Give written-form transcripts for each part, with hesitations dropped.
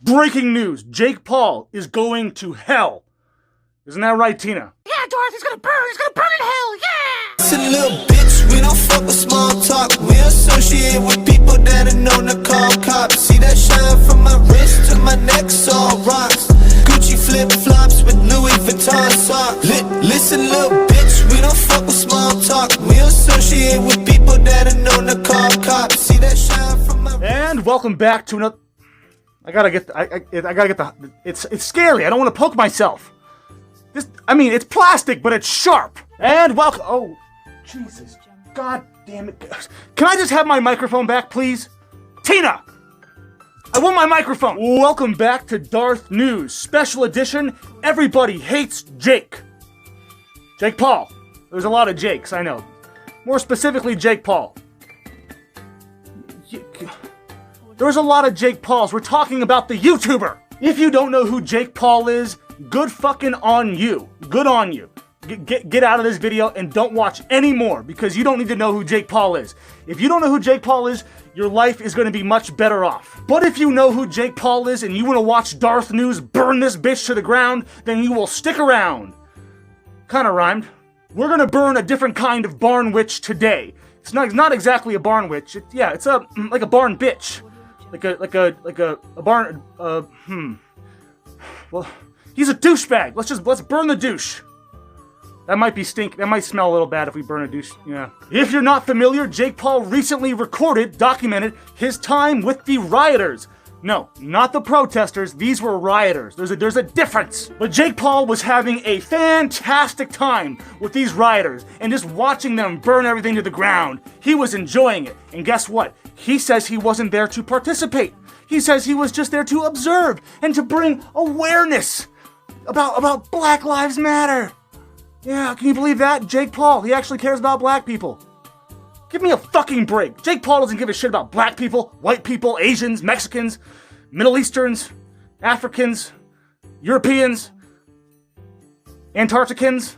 Breaking news, Jake Paul is going to hell. Isn't that right, Tina? Yeah, Darth, he's gonna burn in hell, yeah! It's a little bitch, we don't fuck with small talk. We associate with people that are known to call cops. See that shine from my wrist to my neck, all rocks. Gucci flip-flops with Louis Vuitton socks. Listen, little bitch, we don't fuck with small talk. We associate with people that are known to call cops. See that shine from my wrist. And welcome back to another... I gotta get the... It's scary. I don't want to poke myself. It's plastic, but it's sharp. And welcome... Oh, Jesus. God damn it. Can I just have my microphone back, please? Tina! I want my microphone. Welcome back to DarthNews. Special edition, Everybody Hates Jake. Jake Paul. There's a lot of Jakes, I know. More specifically, Jake Paul. There's a lot of Jake Pauls. We're talking about the YouTuber. If you don't know who Jake Paul is, good fucking on you. Good on you. Get out of this video and don't watch any more because you don't need to know who Jake Paul is. If you don't know who Jake Paul is, your life is going to be much better off. But if you know who Jake Paul is and you want to watch DarthNews burn this bitch to the ground, then you will stick around. Kinda rhymed. We're going to burn a different kind of barn witch today. It's not exactly a barn witch. It's like a barn bitch. Like a barn, Well, he's a douchebag. Let's burn the douche. That might smell a little bad if we burn a douche, yeah. If you're not familiar, Jake Paul recently documented his time with the rioters. No, not the protesters, these were rioters. There's a difference. But Jake Paul was having a fantastic time with these rioters and just watching them burn everything to the ground. He was enjoying it. And guess what? He says he wasn't there to participate. He says he was just there to observe and to bring awareness about Black Lives Matter. Yeah, can you believe that? Jake Paul, he actually cares about black people. Give me a fucking break. Jake Paul doesn't give a shit about black people, white people, Asians, Mexicans, Middle Easterns, Africans, Europeans, Antarcticans.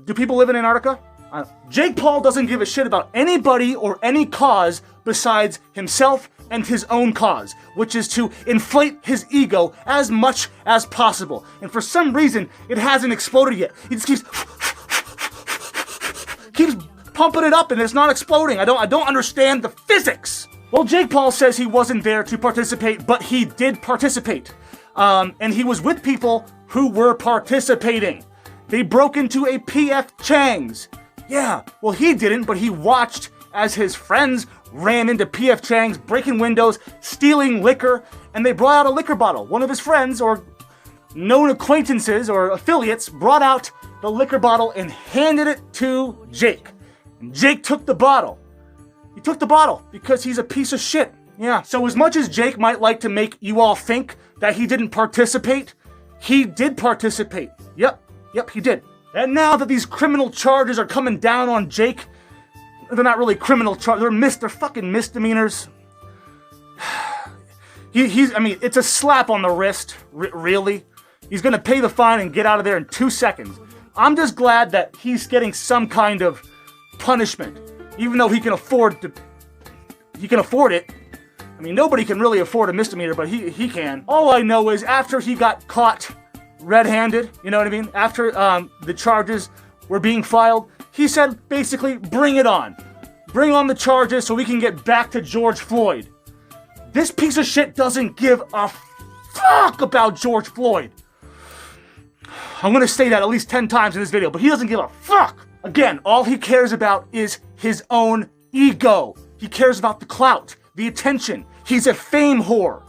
Do people live in Antarctica? Jake Paul doesn't give a shit about anybody or any cause besides himself and his own cause, which is to inflate his ego as much as possible. And for some reason, it hasn't exploded yet. He just keeps pumping it up and it's not exploding. I don't understand the physics. Well, Jake Paul says he wasn't there to participate, but he did participate. And he was with people who were participating. They broke into a PF Chang's. Yeah, well he didn't, but he watched as his friends ran into PF Chang's, breaking windows, stealing liquor, and they brought out a liquor bottle. One of his friends, or known acquaintances, or affiliates, brought out the liquor bottle and handed it to Jake. And Jake took the bottle. He took the bottle because he's a piece of shit. Yeah, so as much as Jake might like to make you all think that he didn't participate, he did participate. Yep, he did. And now that these criminal charges are coming down on Jake, they're not really criminal charges, they're fucking misdemeanors. It's a slap on the wrist, really. He's gonna pay the fine and get out of there in 2 seconds. I'm just glad that he's getting some kind of punishment, even though he can afford it. Nobody can really afford a misdemeanor, but he can. All I know is after he got caught red-handed, you know what I mean? After the charges were being filed, he said basically, bring it on. Bring on the charges so we can get back to George Floyd. This piece of shit doesn't give a fuck about George Floyd. I'm gonna say that at least 10 times in this video, but he doesn't give a fuck. Again, all he cares about is his own ego. He cares about the clout, the attention. He's a fame whore.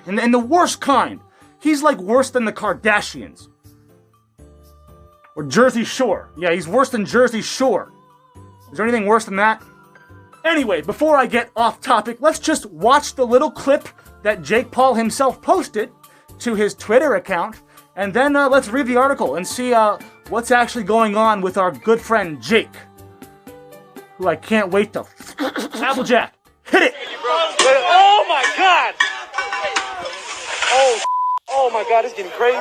And the worst kind. He's like worse than the Kardashians. Or Jersey Shore. Yeah, he's worse than Jersey Shore. Is there anything worse than that? Anyway, before I get off topic, let's just watch the little clip that Jake Paul himself posted to his Twitter account, and then let's read the article and see what's actually going on with our good friend Jake, who I can't wait to Applejack. Hit it! Oh my god! Oh my god, it's getting crazy.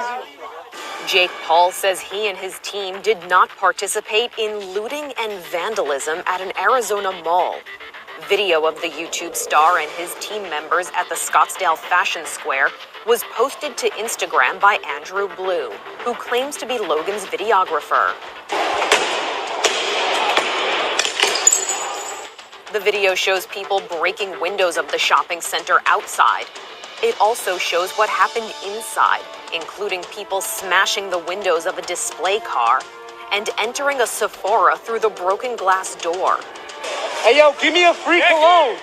Jake Paul says he and his team did not participate in looting and vandalism at an Arizona mall. Video of the YouTube star and his team members at the Scottsdale Fashion Square was posted to Instagram by Andrew Blue, who claims to be Logan's videographer. The video shows people breaking windows of the shopping center outside. It also shows what happened inside, including people smashing the windows of a display car and entering a Sephora through the broken glass door. Hey, yo, give me a free cologne.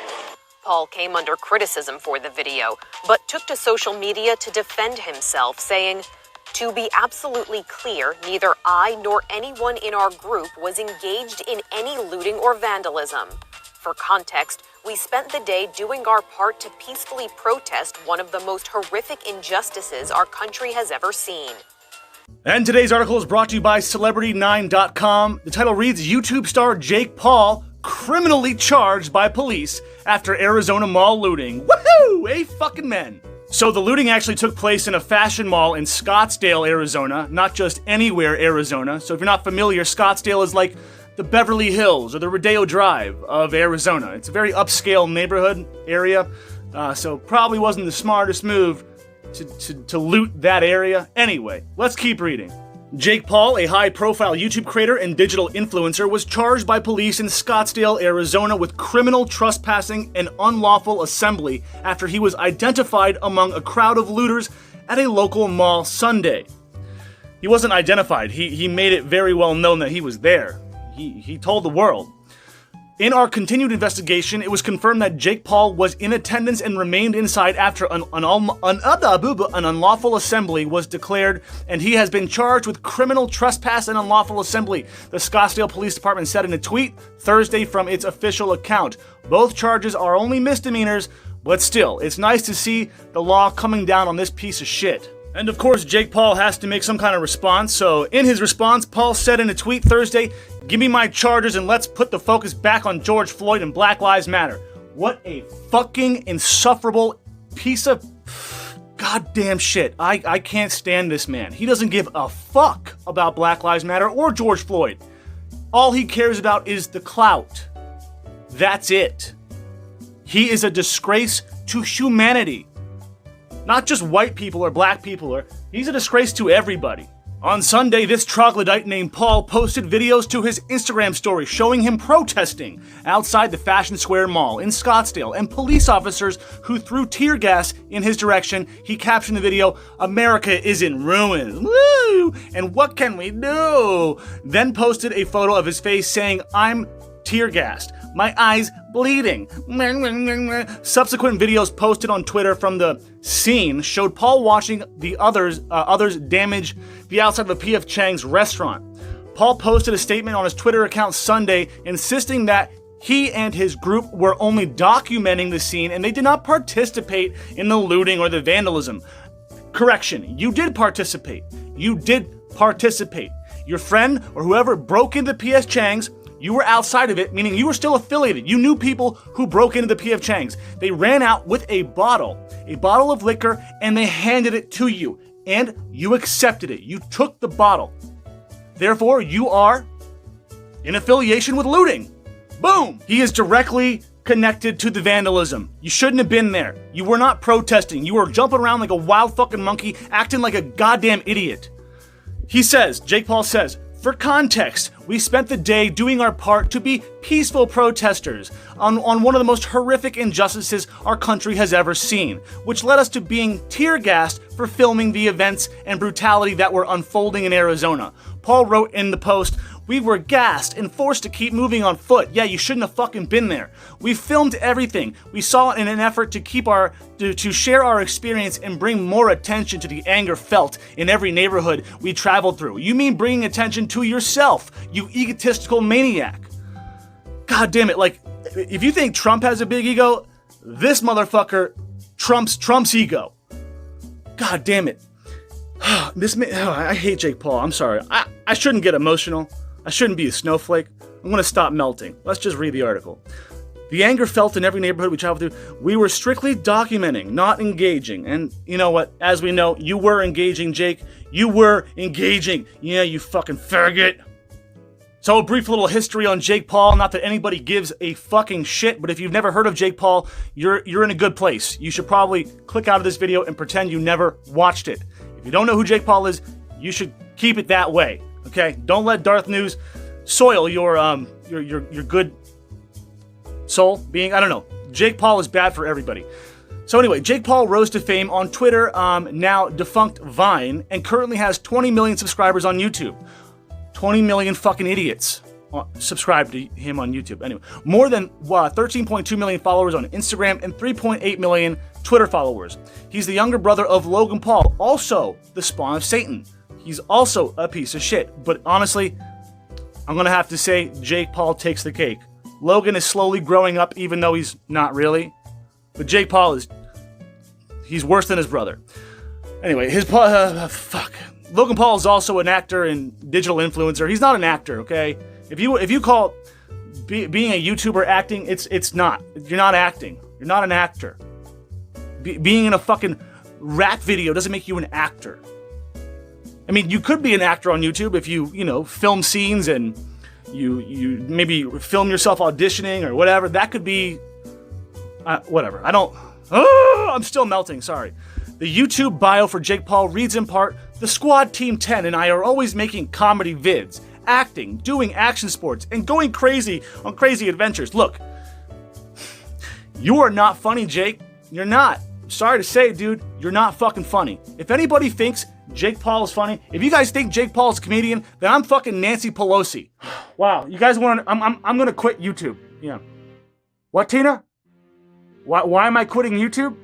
Paul came under criticism for the video, but took to social media to defend himself, saying, "To be absolutely clear, neither I nor anyone in our group was engaged in any looting or vandalism. For context, we spent the day doing our part to peacefully protest one of the most horrific injustices our country has ever seen." And today's article is brought to you by Celebrity9.com. The title reads, YouTube star Jake Paul criminally charged by police after Arizona mall looting. Woohoo! Fucking So the looting actually took place in a fashion mall in Scottsdale, Arizona, not just anywhere, Arizona. So if you're not familiar, Scottsdale is like the Beverly Hills or the Rodeo Drive of Arizona. It's a very upscale neighborhood area, so probably wasn't the smartest move to loot that area. Anyway, let's keep reading. Jake Paul, a high-profile YouTube creator and digital influencer, was charged by police in Scottsdale, Arizona with criminal trespassing and unlawful assembly after he was identified among a crowd of looters at a local mall Sunday. He wasn't identified. He made it very well known that he was there. He told the world. In our continued investigation, it was confirmed that Jake Paul was in attendance and remained inside after an unlawful assembly was declared, and he has been charged with criminal trespass and unlawful assembly, the Scottsdale Police Department said in a tweet Thursday from its official account. Both charges are only misdemeanors, but still, it's nice to see the law coming down on this piece of shit. And of course, Jake Paul has to make some kind of response, so in his response, Paul said in a tweet Thursday, "Give me my charges and let's put the focus back on George Floyd and Black Lives Matter." What a fucking insufferable piece of goddamn shit. I can't stand this man. He doesn't give a fuck about Black Lives Matter or George Floyd. All he cares about is the clout. That's it. He is a disgrace to humanity. Not just white people or black people, he's a disgrace to everybody. On Sunday, this troglodyte named Paul posted videos to his Instagram story showing him protesting outside the Fashion Square Mall in Scottsdale and police officers who threw tear gas in his direction. He captioned the video, "America is in ruins. Woo! And what can we do?" Then posted a photo of his face saying, "I'm tear gassed. My eyes bleeding." Subsequent videos posted on Twitter from the scene showed Paul watching the others damage the outside of a P.F. Chang's restaurant. Paul posted a statement on his Twitter account Sunday insisting that he and his group were only documenting the scene and they did not participate in the looting or the vandalism. Correction, you did participate. You did participate. Your friend or whoever broke into P.F. Chang's, you were outside of it, meaning you were still affiliated. You knew people who broke into the P.F. Chang's. They ran out with a bottle of liquor, and they handed it to you, and you accepted it. You took the bottle. Therefore, you are in affiliation with looting. Boom! He is directly connected to the vandalism. You shouldn't have been there. You were not protesting. You were jumping around like a wild fucking monkey, acting like a goddamn idiot. He says, Jake Paul says, "For context, we spent the day doing our part to be peaceful protesters on one of the most horrific injustices our country has ever seen, which led us to being tear gassed for filming the events and brutality that were unfolding in Arizona." Paul wrote in the post, "We were gassed and forced to keep moving on foot. Yeah, you shouldn't have fucking been there. We filmed everything. We saw it in an effort to share our experience and bring more attention to the anger felt in every neighborhood we traveled through." You mean bringing attention to yourself, you egotistical maniac. God damn it, like, if you think Trump has a big ego, this motherfucker trumps Trump's ego. God damn it. I hate Jake Paul. I'm sorry. I shouldn't get emotional. I shouldn't be a snowflake. I'm gonna stop melting. Let's just read the article. "The anger felt in every neighborhood we traveled through. We were strictly documenting, not engaging." And you know what? As we know, you were engaging, Jake. You were engaging. Yeah, you fucking faggot. So a brief little history on Jake Paul. Not that anybody gives a fucking shit, but if you've never heard of Jake Paul, you're in a good place. You should probably click out of this video and pretend you never watched it. If you don't know who Jake Paul is, you should keep it that way. Okay? Don't let DarthNews soil your good soul being. I don't know. Jake Paul is bad for everybody. So anyway, Jake Paul rose to fame on Twitter, now defunct Vine, and currently has 20 million subscribers on YouTube. 20 million fucking idiots subscribe to him on YouTube. Anyway, more than 13.2 million followers on Instagram and 3.8 million Twitter followers. He's the younger brother of Logan Paul, also the spawn of Satan. He's also a piece of shit. But honestly, I'm gonna have to say Jake Paul takes the cake. Logan is slowly growing up, even though he's not really. But Jake Paul he's worse than his brother. Anyway, fuck. Logan Paul is also an actor and digital influencer. He's not an actor, okay? If you call being a YouTuber acting, it's not. You're not acting. You're not an actor. Being in a fucking rap video doesn't make you an actor. I mean, you could be an actor on YouTube if you film scenes and you maybe film yourself auditioning or whatever. That could be whatever. I'm still melting, sorry. The YouTube bio for Jake Paul reads in part, "The Squad Team 10 and I are always making comedy vids, acting, doing action sports, and going crazy on crazy adventures." Look, you are not funny, Jake. You're not. Sorry to say it, dude. You're not fucking funny. If anybody thinks Jake Paul is funny, if you guys think Jake Paul is a comedian, then I'm fucking Nancy Pelosi. Wow, you guys want to... I'm gonna quit YouTube. Yeah. What, Tina? Why am I quitting YouTube?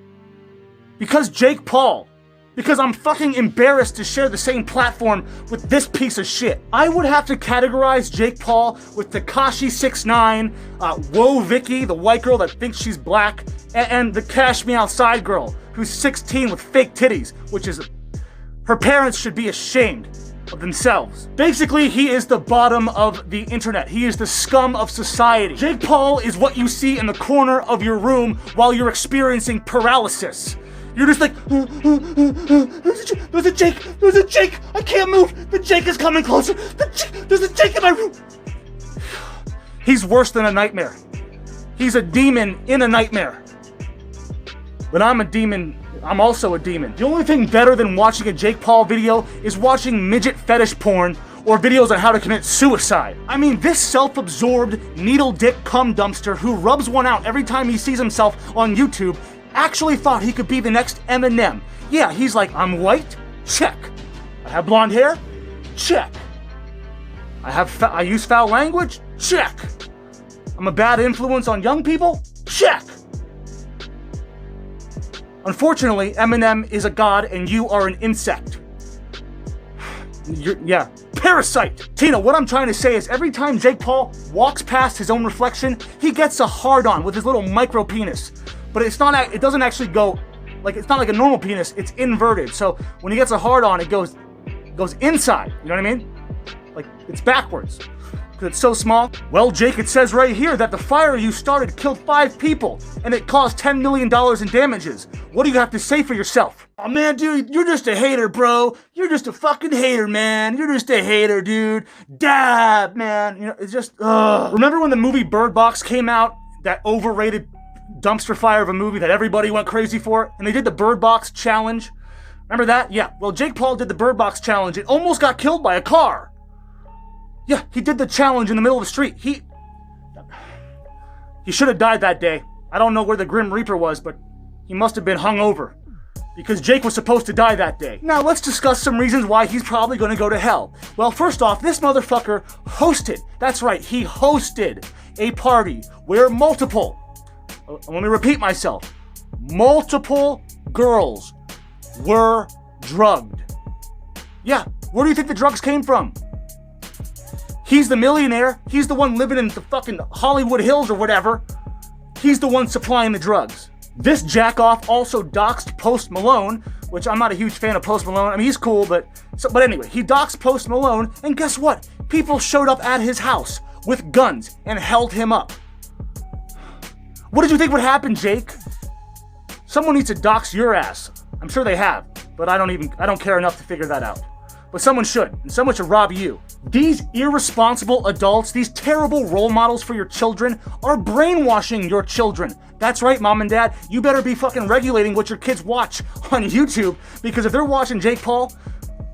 Because Jake Paul. Because I'm fucking embarrassed to share the same platform with this piece of shit. I would have to categorize Jake Paul with Tekashi 6ix9ine, Whoa Vicky, the white girl that thinks she's black, and the Cash Me Outside girl, who's 16 with fake titties, which is... her parents should be ashamed of themselves. Basically, he is the bottom of the internet. He is the scum of society. Jake Paul is what you see in the corner of your room while you're experiencing paralysis. You're just like, there's a Jake, I can't move, the Jake is coming closer, there's a Jake in my room. He's worse than a nightmare. He's a demon in a nightmare. But I'm a demon, I'm also a demon. The only thing better than watching a Jake Paul video is watching midget fetish porn or videos on how to commit suicide. I mean, this self-absorbed needle dick cum dumpster who rubs one out every time he sees himself on YouTube actually thought he could be the next Eminem. Yeah, he's like, I'm white? Check. I have blonde hair? Check. I use foul language? Check. I'm a bad influence on young people? Check. Unfortunately, Eminem is a god and you are an insect. Yeah, parasite. Tina, what I'm trying to say is every time Jake Paul walks past his own reflection, he gets a hard-on with his little micro penis. But it doesn't actually go, like, it's not like a normal penis, it's inverted. So when he gets a hard-on, it goes inside, you know what I mean? Like, it's backwards, because it's so small. Well, Jake, it says right here that the fire you started killed 5 people, and it caused $10 million in damages. What do you have to say for yourself? Oh man, dude, you're just a hater, bro. You're just a fucking hater, man. You're just a hater, dude. Dab, man. You know, it's just, Remember when the movie Bird Box came out? That overrated dumpster fire of a movie that everybody went crazy for, and they did the Bird Box challenge. Remember that? Yeah. Well, Jake Paul did the Bird Box challenge. It almost got killed by a car. Yeah, he did the challenge in the middle of the street. He should have died that day. I don't know where the Grim Reaper was, but he must have been hungover, because Jake was supposed to die that day. Now, let's discuss some reasons why he's probably gonna go to hell. Well, first off, this motherfucker hosted, that's right, he hosted a party where let me repeat myself, multiple girls were drugged. Yeah, where do you think the drugs came from? He's the millionaire, he's the one living in the fucking Hollywood Hills or whatever. He's the one supplying the drugs. This jackoff also doxed Post Malone, which I'm not a huge fan of Post Malone. I mean, he's cool, but anyway, he doxed Post Malone, and guess what? People showed up at his house with guns and held him up. What did you think would happen, Jake? Someone needs to dox your ass. I'm sure they have, but I don't care enough to figure that out. but someone should, and someone should rob you. These irresponsible adults, these terrible role models for your children, are brainwashing your children. That's right, mom and dad, you better be fucking regulating what your kids watch on YouTube, because if they're watching Jake Paul,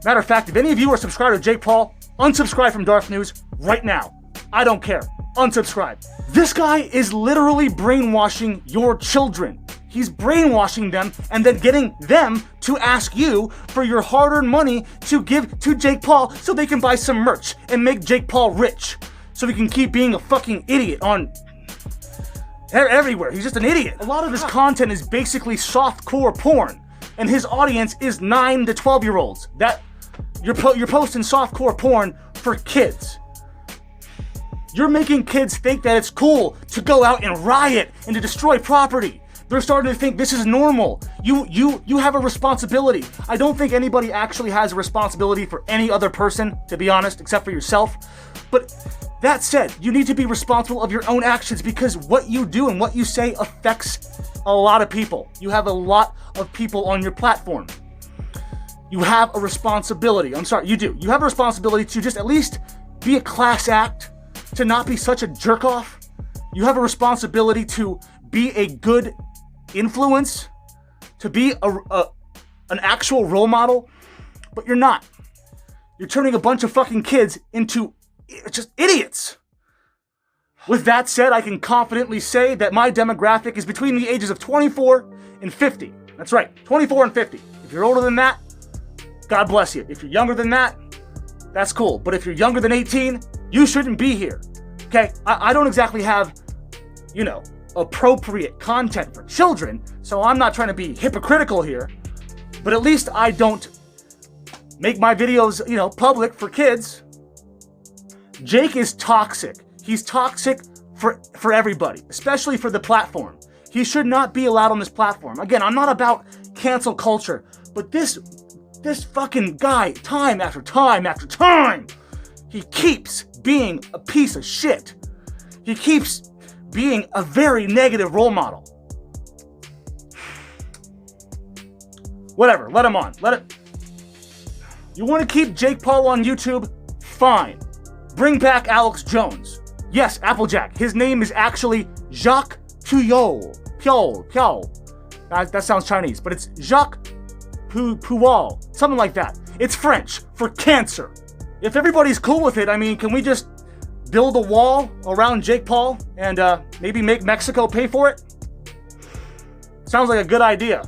matter of fact, if any of you are subscribed to Jake Paul, unsubscribe from DarthNews right now. I don't care. Unsubscribe. This guy is literally brainwashing your children. He's brainwashing them and then getting them to ask you for your hard-earned money to give to Jake Paul so they can buy some merch and make Jake Paul rich. So he can keep being a fucking idiot on everywhere. He's just an idiot. A lot of his content is basically softcore porn, and his audience is 9 to 12-year-olds. That you're posting softcore porn for kids. You're making kids think that it's cool to go out and riot and to destroy property. They're starting to think this is normal. You have a responsibility. I don't think anybody actually has a responsibility for any other person, to be honest, except for yourself. But that said, you need to be responsible of your own actions, because what you do and what you say affects a lot of people. You have a lot of people on your platform. You have a responsibility. I'm sorry, you do. You have a responsibility to just at least be a class act, to not be such a jerk off. You have a responsibility to be a good influence, to be an actual role model, but you're not. You're turning a bunch of fucking kids into just idiots. With that said, I can confidently say that my demographic is between the ages of 24 and 50. That's right, 24 and 50. If you're older than that, God bless you. If you're younger than that, that's cool. But if you're younger than 18, you shouldn't be here. Okay? I don't exactly have, appropriate content for children, so I'm not trying to be hypocritical here, but at least I don't make my videos, public for kids. Jake is toxic. He's toxic for everybody, especially for the platform. He should not be allowed on this platform. Again, I'm not about cancel culture, but this fucking guy, time after time after time, he keeps being a piece of shit. He keeps being a very negative role model. Whatever, let him on. You want to keep Jake Paul on YouTube? Fine. Bring back Alex Jones. Yes, Applejack. His name is actually Jacques Puyol. That sounds Chinese, but it's Jacques Puyol. Something like that. It's French for cancer. If everybody's cool with it, can we just build a wall around Jake Paul and maybe make Mexico pay for it? Sounds like a good idea.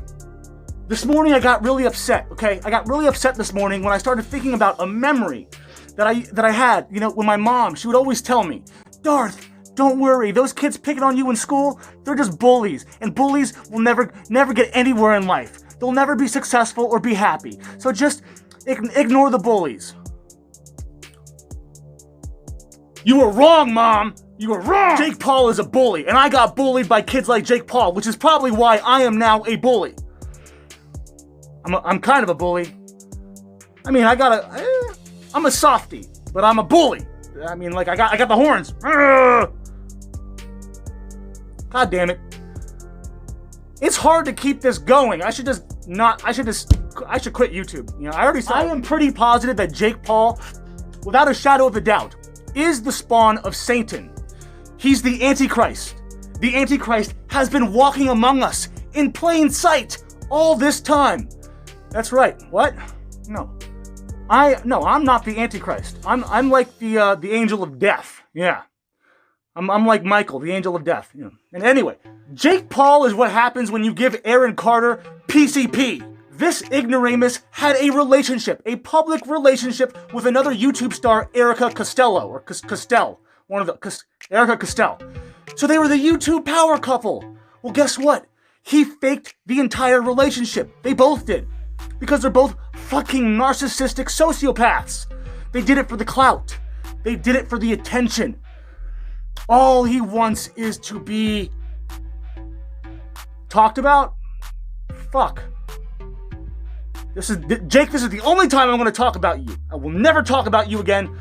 This morning I got really upset, okay? I got really upset this morning when I started thinking about a memory that I had, when my mom, she would always tell me, Darth, don't worry, those kids picking on you in school, they're just bullies, and bullies will never get anywhere in life. They'll never be successful or be happy. So just ignore the bullies. You were wrong, Mom! You were wrong! Jake Paul is a bully, and I got bullied by kids like Jake Paul, which is probably why I am now a bully. I'm kind of a bully. I'm a softie, but I'm a bully. I got the horns. God damn it. It's hard to keep this going. I should quit YouTube. I already said I am pretty positive that Jake Paul, without a shadow of a doubt, is the spawn of Satan. He's the Antichrist. The Antichrist has been walking among us in plain sight all this time. That's right. What? No, I'm not the Antichrist. I'm like the angel of death. Yeah. I'm like Michael, the angel of death. And anyway, Jake Paul is what happens when you give Aaron Carter PCP. This ignoramus had a public relationship with another YouTube star, Erica Costello, or Costell, Erica Costell. So they were the YouTube power couple. Well, guess what? He faked the entire relationship. They both did. Because they're both fucking narcissistic sociopaths. They did it for the clout. They did it for the attention. All he wants is to be talked about. Fuck. Jake, this is the only time I'm going to talk about you. I will never talk about you again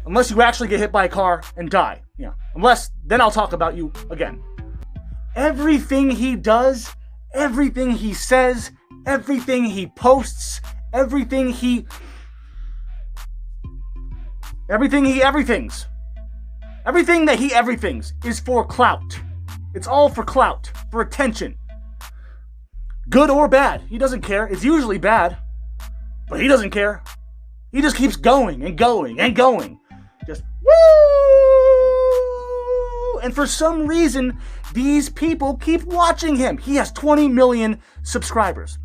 unless you actually get hit by a car and die. Yeah. Then I'll talk about you again. Everything he does, everything he says, everything he posts, everything he Everything that he everything's is for clout. It's all for clout, for attention. Good or bad, he doesn't care. It's usually bad, but he doesn't care. He just keeps going and going and going. Just woo! And for some reason, these people keep watching him. He has 20 million subscribers.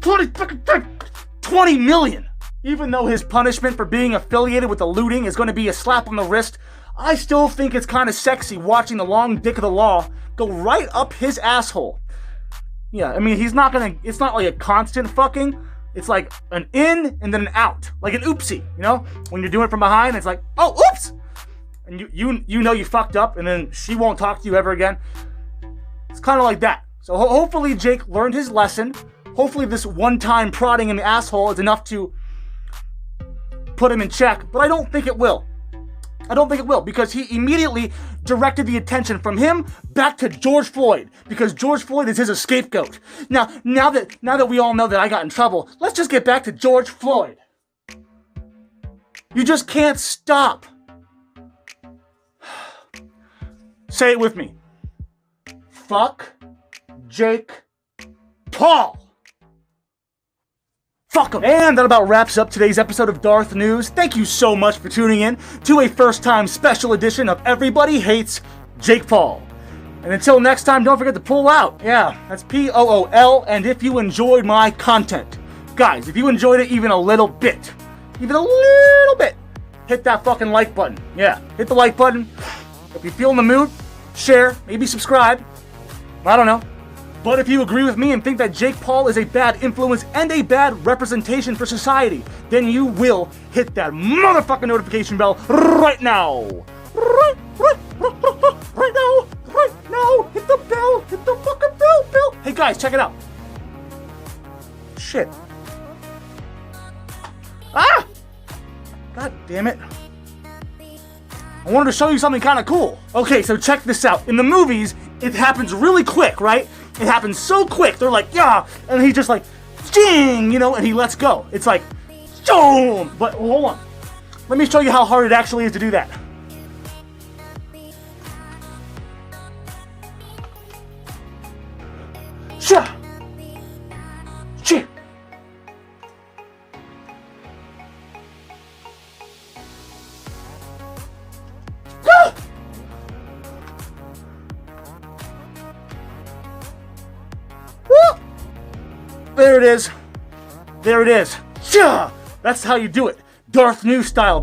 20 million! Even though his punishment for being affiliated with the looting is going to be a slap on the wrist, I still think it's kind of sexy watching the long dick of the law go right up his asshole. Yeah, I mean, it's not like a constant fucking. It's like an in and then an out. Like an oopsie, you know? When you're doing it from behind, it's like, oh, oops! And you know you fucked up, and then she won't talk to you ever again. It's kind of like that. So hopefully Jake learned his lesson. Hopefully this one-time prodding in the asshole is enough to put him in check, but I don't think it will. Because he immediately directed the attention from him back to George Floyd, because George Floyd is his scapegoat. Now that we all know that I got in trouble, let's just get back to George Floyd. You just can't stop. Say it with me. Fuck Jake Paul. Fuck him. And that about wraps up today's episode of Darth News. Thank you so much for tuning in to a first-time special edition of Everybody Hates Jake Paul. And until next time, don't forget to pull out. Yeah, that's POOL. And if you enjoyed my content, guys, if you enjoyed it even a little bit, hit that fucking like button. Yeah, hit the like button. If you feel in the mood, share, maybe subscribe. I don't know. But if you agree with me and think that Jake Paul is a bad influence and a bad representation for society, then you will hit that motherfucking notification bell right now. Right now. Hit the bell. Hit the fucking bell. Hey guys, check it out. Shit. Ah! God damn it. I wanted to show you something kind of cool. Okay, so check this out. In the movies, it happens really quick, right? It happens so quick. They're like, yeah, and he just like, ding, you know, and he lets go. It's like, boom. But hold on. Let me show you how hard it actually is to do that. Sha. Chi. There it is. Yeah! That's how you do it. DarthNews style.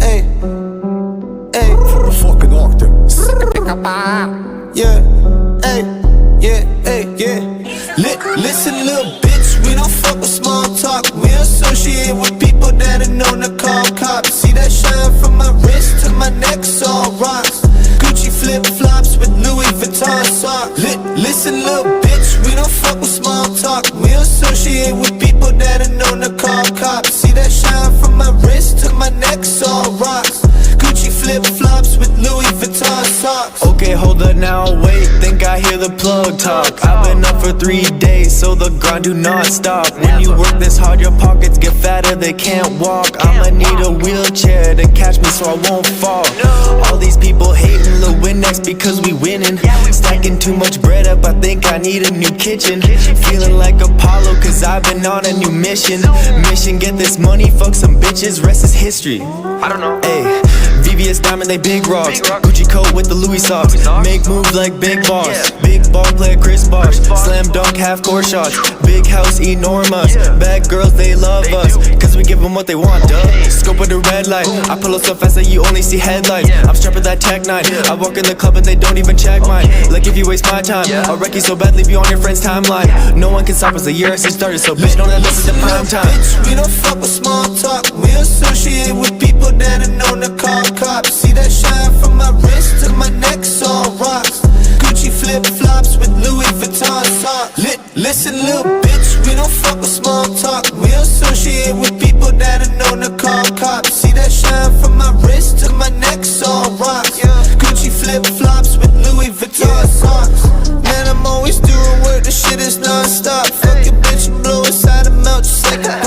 Hey, for the fucking octave. Yeah, yeah. Listen, little bitch, we don't fuck with small talk. We associate with people that are known to call cops. See that shine from my wrist to my neck, all rocks. Gucci flip-flops with Louis Vuitton socks. Listen, little bitch, we don't fuck with small talk. We associate with people that are known to call cops. See that shine from my wrist to my neck, all rocks. Gucci flip-flops with Louis Vuitton socks. Okay, hold up now, wait, think I hear the plug talk. I've been up for 3 days, so the grind do not stop. When you work this hard, your pockets get fatter, they can't walk. I'ma need a wheelchair to catch me so I won't fall. All these people hating, Lil Windex because we winning. Stacking too much bread up, I think I need a new kitchen. Feeling like Apollo, cause I've been on a new mission. Mission, get this money, fuck some bitches, rest is history. I don't know. Ayy. VVS diamond, they big rocks. Gucci coat with the Louis socks. Make moves like Big Boss. Big ball player Chris Bosh. Slam dunk, half court shots. Big house, enormous. Bad girls, they love us, cause we give them what they want, duh. Scope of the red light. I pull up so fast that you only see headlights. I'm strapping that Tech 9. I walk in the club and they don't even check mine. Like if you waste my time, I'll wreck you so bad, leave you on your friend's timeline. No one can stop us, the year since started, so bitch, don't let this is the prime time. Bitch, we don't fuck with small talk. We associate with people that are known to call cops. See that shine from my wrist to my neck, all rocks. Gucci flip-flops with Louis Vuitton socks. Listen, little bitch, we don't fuck with small talk. We associate with people that are known to call cops. See that shine from my wrist to my neck, all rocks. Gucci flip-flops with Louis Vuitton socks. Man, I'm always doing work, the shit is non-stop. Fuck your bitch and blow inside her mouth just like an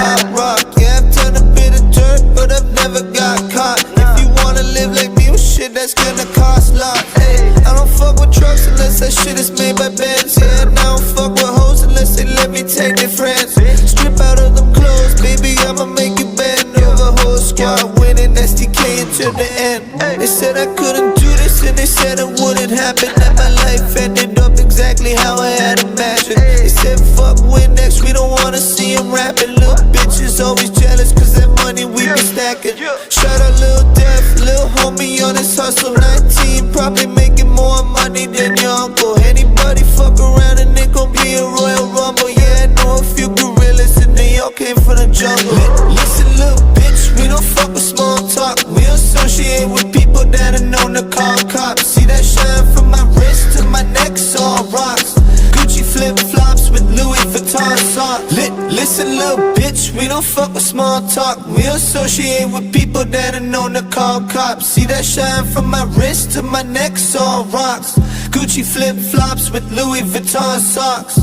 Benz. Yeah, now I don't fuck with hoes unless they let me take their friends. Strip out of them clothes, baby, I'ma make you bend over. Whole squad winning STK until the end. They said I couldn't do this and they said it wouldn't happen. That my life ended up exactly how I had imagined. They said fuck win next, we don't wanna see him rapping. Little bitches always jealous cause that money we be stacking. Shout out Lil Def, Lil homie on his hustle. 19, probably making more money than your uncle. Anybody fuck around and it gon' be a Royal Rumble. Yeah, I know a few gorillas and they all came from the jungle. Listen little bitch, we don't fuck with small talk. We associate with people that are known to call cops. See that shine from my wrist to my neck, it's all rocks. Gucci flip-flops with Louis Vuitton socks. Listen little bitch, we don't fuck with small talk. We associate with people that are known to call cops. See that shine from my wrist to my neck, it's all rocks. Gucci flip-flops with Louis Vuitton socks.